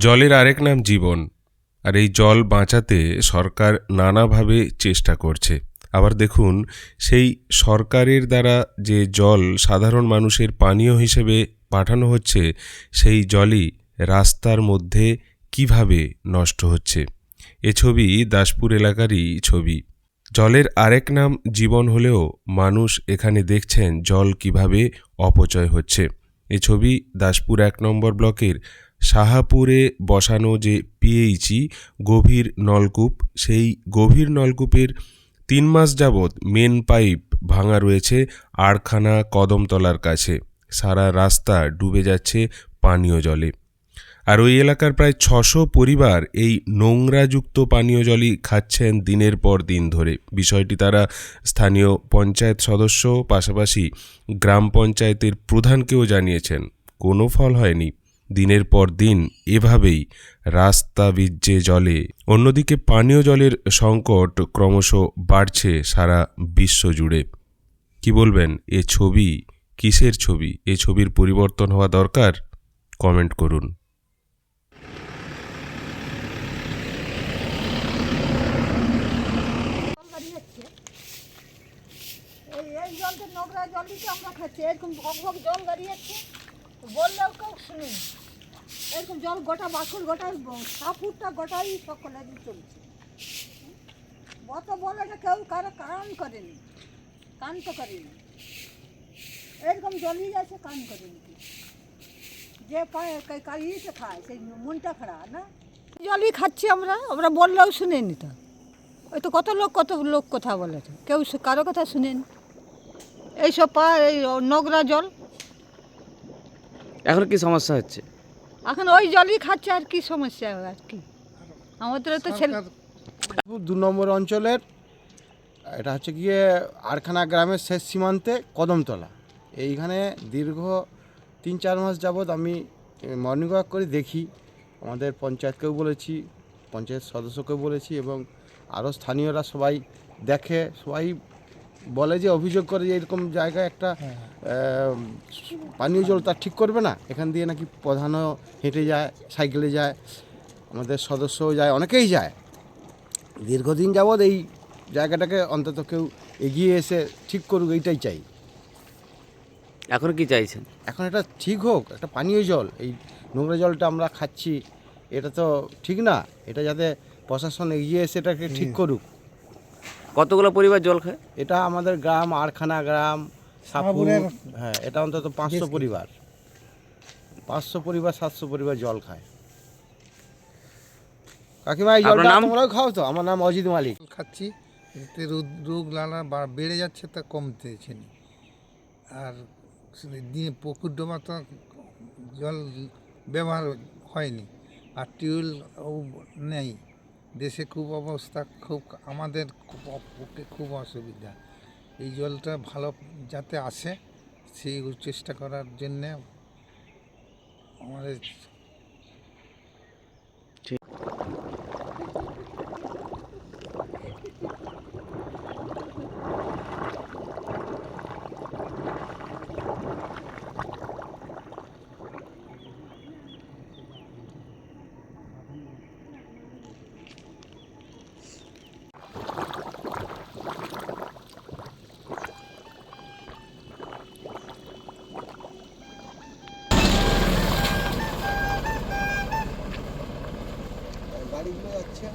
জলের আরেক নাম জীবন, আর এই জল বাঁচাতে সরকার নানাভাবে চেষ্টা করছে। আবার দেখুন, সেই সরকারের দ্বারা যে জল সাধারণ মানুষের পানীয় হিসেবে পাঠানো হচ্ছে, সেই জলই রাস্তার মধ্যে কিভাবে নষ্ট হচ্ছে। এ ছবি দাসপুর এলাকারই ছবি। জলের আরেক নাম জীবন হলেও মানুষ এখানে দেখছেন জল কিভাবে অপচয় হচ্ছে। এ ছবি দাসপুর 1 নম্বর ব্লকের সাহাপুরে বসানো যে পিএইচই গভীর নলকূপ, সেই গভীর নলকূপের 3 মাস যাবৎ মেন পাইপ ভাঙা রয়েছে আড়খানা কদমতলার কাছে। সারা রাস্তা ডুবে যাচ্ছে পানীয় জলে। আর ওই এলাকার প্রায় 600 পরিবার এই নোংরাযুক্ত পানীয় জলই খাচ্ছেন দিনের পর দিন ধরে। বিষয়টি তারা স্থানীয় পঞ্চায়েত সদস্য, পাশাপাশি গ্রাম পঞ্চায়েতের প্রধানকেও জানিয়েছেন। কোনো ফল হয়নি। দিনের পর দিন এভাবেই রাস্তা ভিজে জলে। অন্যদিকে পানীয় জলের সংকট ক্রমশ বাড়ছে সারা বিশ্ব জুড়ে। কি বলবেন, এ ছবি কিসের ছবি? এ ছবির পরিবর্তন হওয়া দরকার? কমেন্ট করুন। এই জলটা নোংরা জল দিতে আমরা খাচ্ছি, এরকম ভক ভক জল দাঁড়িয়েছে, বললেও কেউ শুনিনি। এরকম জল গোটা বাছুর, গোটা সাপুরটা গোটাই সকলে চলছে। অত বলে না, কেউ কারো কান করেনি, কান তো করেনি। এরকম জলই যাচ্ছে, কান করেনি। যে পায় ইয়েতে খায়, সেই মনটা খারাপ না। জলই খাচ্ছি আমরা, আমরা বললেও শুনেনি তো। ওই তো কত লোক কথা বলে, তো কেউ কারো কথা শুনেনি। এইসব এই নোংরা জল। এখন কি সমস্যা হচ্ছে? এখন ওই জলই খাচ্ছে, আর কি সমস্যা হবে? আর কি আমাদের তো ছেলে 2 নম্বর অঞ্চলের, এটা হচ্ছে গিয়ে আড়খানা গ্রামের শেষ সীমান্তে কদমতলা। এইখানে দীর্ঘ 3-4 মাস যাবৎ আমি মর্নিং ওয়াক করে দেখি। আমাদের পঞ্চায়েতকেও বলেছি, পঞ্চায়েত সদস্যকেও বলেছি, এবং আরও স্থানীয়রা সবাই দেখে, সবাই বলে যে, অভিযোগ করে যে এরকম জায়গায় একটা পানীয় জল তার ঠিক করবে না। এখান দিয়ে নাকি প্রধানও হেঁটে যায়, সাইকেলে যায়, আমাদের সদস্যও যায়, অনেকেই যায়। দীর্ঘদিন যাবৎ এই জায়গাটাকে অন্তত কেউ এগিয়ে এসে ঠিক করুক, এইটাই চাই। এখন কি চাইছেন? এখন এটা ঠিক হোক, একটা পানীয় জল, এই নোংরা জলটা আমরা খাচ্ছি, এটা তো ঠিক না। এটা যাতে প্রশাসন এগিয়ে এসে এটাকে ঠিক করুক। কতগুলো পরিবার জল খায়? এটা আমাদের গ্রাম আড়খানা গ্রাম, সাপুর, হ্যাঁ, এটা অন্তত 500 পরিবার, 700 পরিবার জল খায়। কাকিমা, এই জলটা তোমরাও খাও তো? আমার নাম অজিত মালিক। খাচ্ছি, এতে রোগ লালা বেড়ে যাচ্ছে, তা কমতেছে না। আর দিয়ে পুকুর ডোবা তো জল ব্যবহার হয়নি, আর টিউবওয়েলও নেই। দেশে খুব অবস্থা, খুব আমাদের পক্ষে খুব অসুবিধা। এই জলটা ভালো যাতে আসে, সেই চেষ্টা করার জন্যে আমাদের গাড়িগুলো যাচ্ছে।